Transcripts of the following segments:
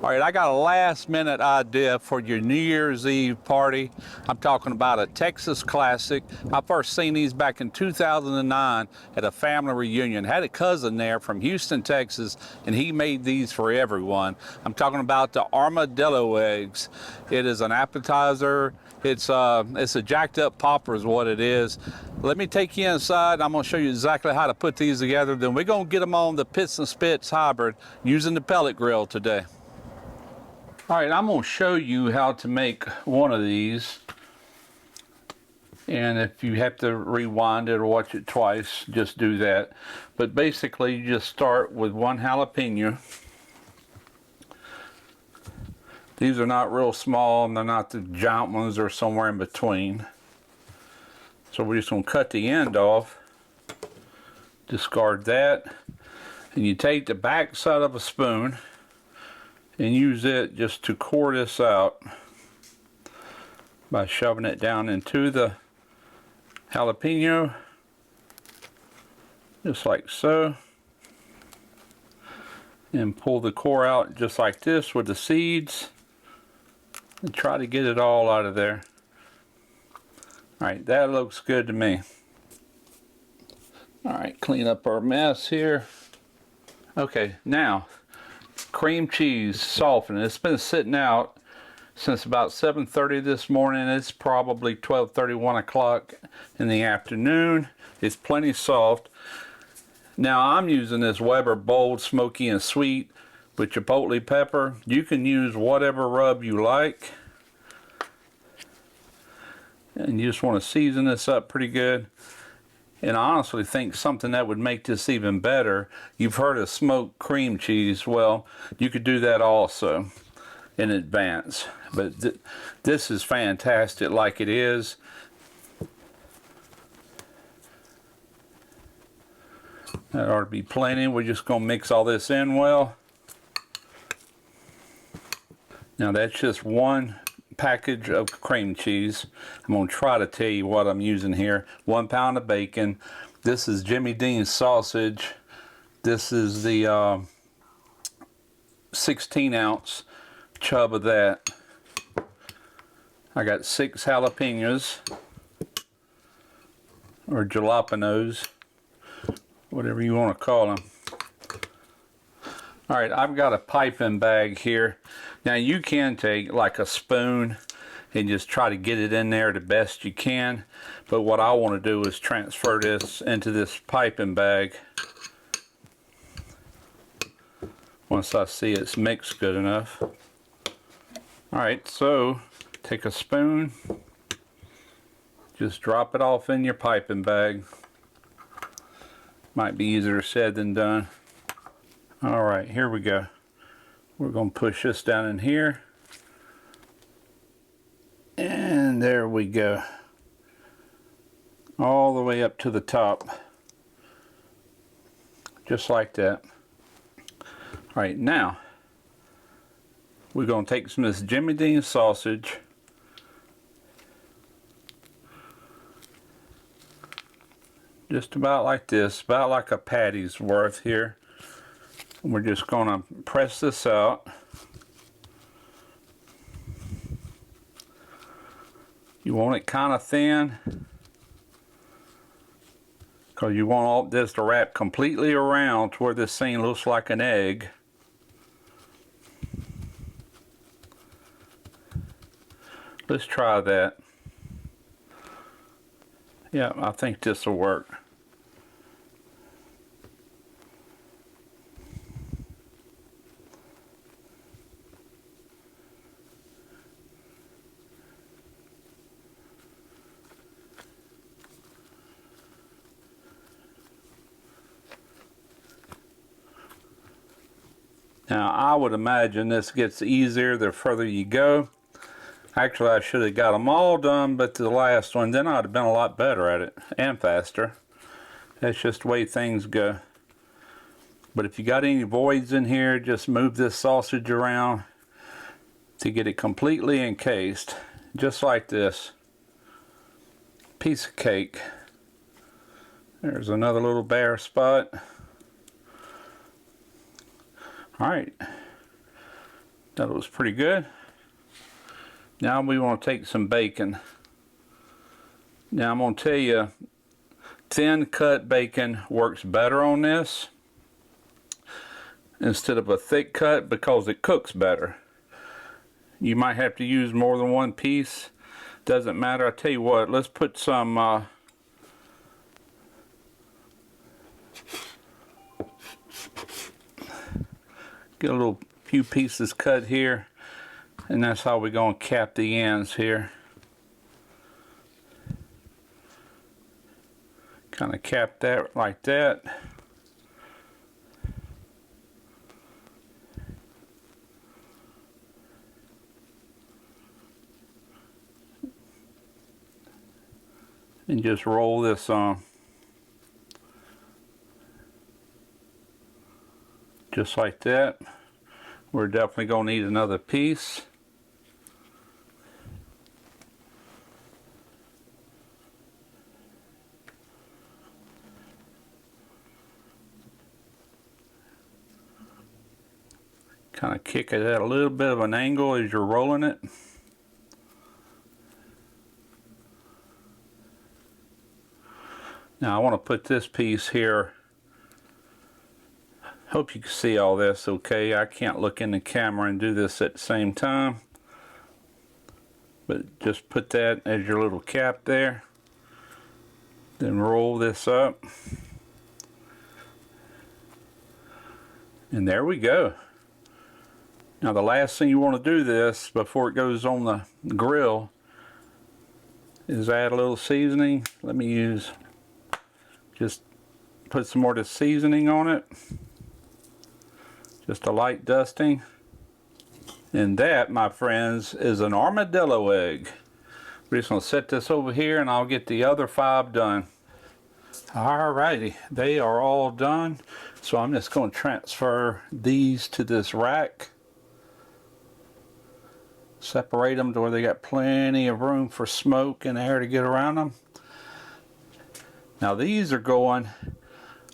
All right, I got a last minute idea for your New Year's Eve party. I'm talking about a Texas classic. I first seen these back in 2009 at a family reunion. Had a cousin there from Houston, Texas, and he made these for everyone. I'm talking about the Armadillo eggs. It is an appetizer. It's a jacked up popper is what it is. Let me take you inside. I'm gonna show you exactly how to put these together. Then we're gonna get them on the Pits and Spits hybrid using the pellet grill today. All right, I'm gonna show you how to make one of these. And if you have to rewind it or watch it twice, just do that. But basically, you just start with one jalapeno. These are not real small, and they're not the giant ones, they're somewhere in between. So we're just gonna cut the end off, discard that, and you take the back side of a spoon and use it just to core this out by shoving it down into the jalapeno, just like so, and pull the core out just like this with the seeds and try to get it all out of there. Alright, that looks good to me. Alright, clean up our mess here. Okay, now cream cheese softened. It's been sitting out since about 7:30 this morning. It's probably 12:30, 1 o'clock in the afternoon. It's plenty soft. Now I'm using this Weber Bold Smoky and Sweet with chipotle pepper. You can use whatever rub you like. And you just want to season this up pretty good. And I honestly think something that would make this even better, you've heard of smoked cream cheese. Well, you could do that also in advance. But this is fantastic like it is. That ought to be plenty. We're just going to mix all this in well. Now that's just one package of cream cheese. I'm going to try to tell you what I'm using here. 1 pound of bacon. This is Jimmy Dean's sausage. This is the 16-ounce chub of that. I got 6 jalapenos or jalapenos, whatever you want to call them. Alright, I've got a piping bag here. Now you can take like a spoon and just try to get it in there the best you can. But what I want to do is transfer this into this piping bag once I see it's mixed good enough. Alright, so take a spoon, just drop it off in your piping bag. Might be easier said than done. Alright, here we go. We're going to push this down in here. And there we go. All the way up to the top. Just like that. Alright, now we're going to take some of this Jimmy Dean sausage. Just about like this, about like a patty's worth here. We're just going to press this out. You want it kind of thin because you want all this to wrap completely around to where this thing looks like an egg. Let's try that. Yeah, I think this will work. Now I would imagine this gets easier the further you go. Actually I should have got them all done, but the last one, then I'd have been a lot better at it and faster. That's just the way things go. But if you got any voids in here, just move this sausage around to get it completely encased, just like this. Piece of cake. There's another little bare spot. Alright, That was pretty good. Now we want to take some bacon. Now I'm going to tell you, thin cut bacon works better on this instead of a thick cut because it cooks better. You might have to use more than one piece. Doesn't matter. I tell you what, let's put some get a little few pieces cut here, and that's how we're going to cap the ends here. Kind of cap that like that. And just roll this on. Just like that. We're definitely going to need another piece. Kind of kick it at a little bit of an angle as you're rolling it. Now I want to put this piece here. Hope you can see all this okay. I can't look in the camera and do this at the same time. But just put that as your little cap there. Then roll this up. And there we go. Now the last thing you want to do this before it goes on the grill is add a little seasoning. Let me use, just put some more of the seasoning on it. Just a light dusting. And that, my friends, is an armadillo egg. We're just going to set this over here and I'll get the other 5 done. Alrighty, they are all done. So I'm just going to transfer these to this rack. Separate them to where they got plenty of room for smoke and air to get around them. Now these are going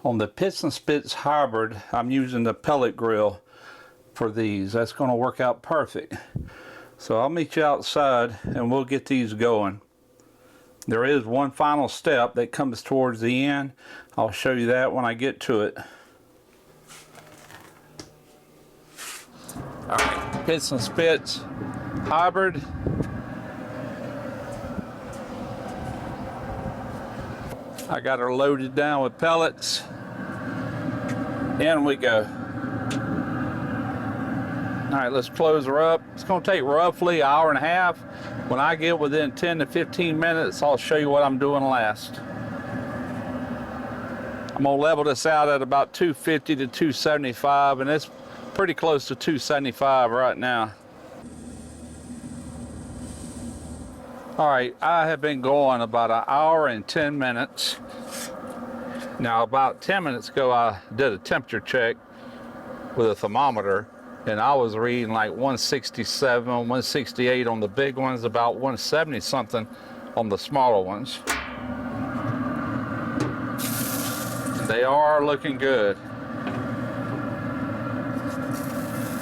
on the Pits and Spits hybrid. I'm using the pellet grill for these. That's going to work out perfect. So I'll meet you outside and we'll get these going. There is one final step that comes towards the end. I'll show you that when I get to it. Alright, Pits and Spits hybrid. I got her loaded down with pellets. In we go. Alright, let's close her up. It's going to take roughly an hour and a half. When I get within 10 to 15 minutes, I'll show you what I'm doing last. I'm going to level this out at about 250 to 275, and it's pretty close to 275 right now. Alright, I have been going about an hour and 10 minutes. Now about 10 minutes ago I did a temperature check with a thermometer and I was reading like 167, 168 on the big ones, about 170 something on the smaller ones. They are looking good.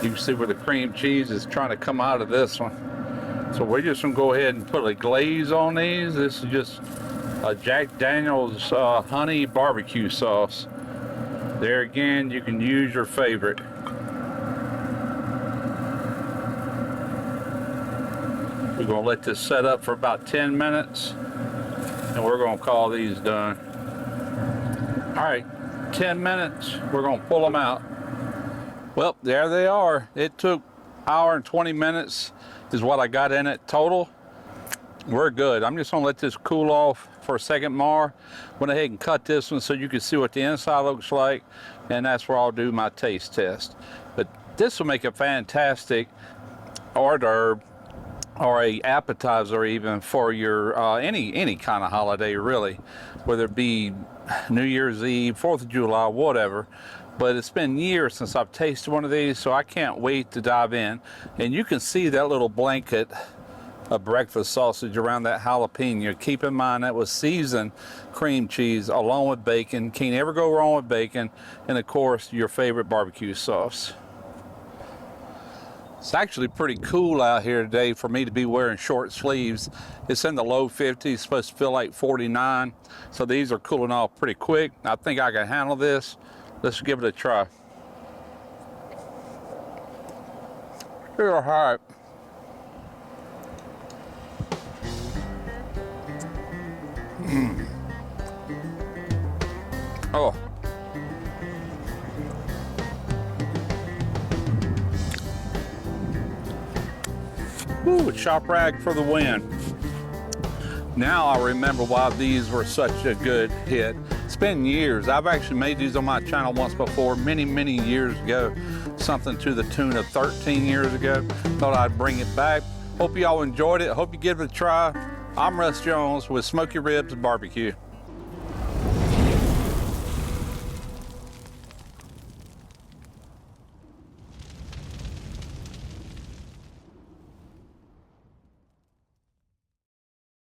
You can see where the cream cheese is trying to come out of this one. So we're just going to go ahead and put a glaze on these. This is just a Jack Daniel's honey barbecue sauce. There again, you can use your favorite. We're going to let this set up for about 10 minutes and we're going to call these done. Alright, 10 minutes, we're going to pull them out. Well, there they are. It took an hour and 20 minutes is what I got in it total. We're good. I'm just going to let this cool off for a second more. Went ahead and cut this one so you can see what the inside looks like, and that's where I'll do my taste test. But this will make a fantastic hors d'oeuvre or a appetizer even for your any kind of holiday really, whether it be New Year's Eve, 4th of July, whatever. But it's been years since I've tasted one of these, so I can't wait to dive in. And you can see that little blanket of breakfast sausage around that jalapeno. Keep in mind that was seasoned cream cheese along with bacon. Can't ever go wrong with bacon. And of course, your favorite barbecue sauce. It's actually pretty cool out here today for me to be wearing short sleeves. It's in the low 50s, supposed to feel like 49. So these are cooling off pretty quick. I think I can handle this. Let's give it a try. They're hot. Oh. Ooh, shop rag for the win. Now I remember why these were such a good hit. It's been years. I've actually made these on my channel once before, many, many years ago. Something to the tune of 13 years ago. Thought I'd bring it back. Hope y'all enjoyed it. Hope you give it a try. I'm Russ Jones with Smoky Ribs Barbecue.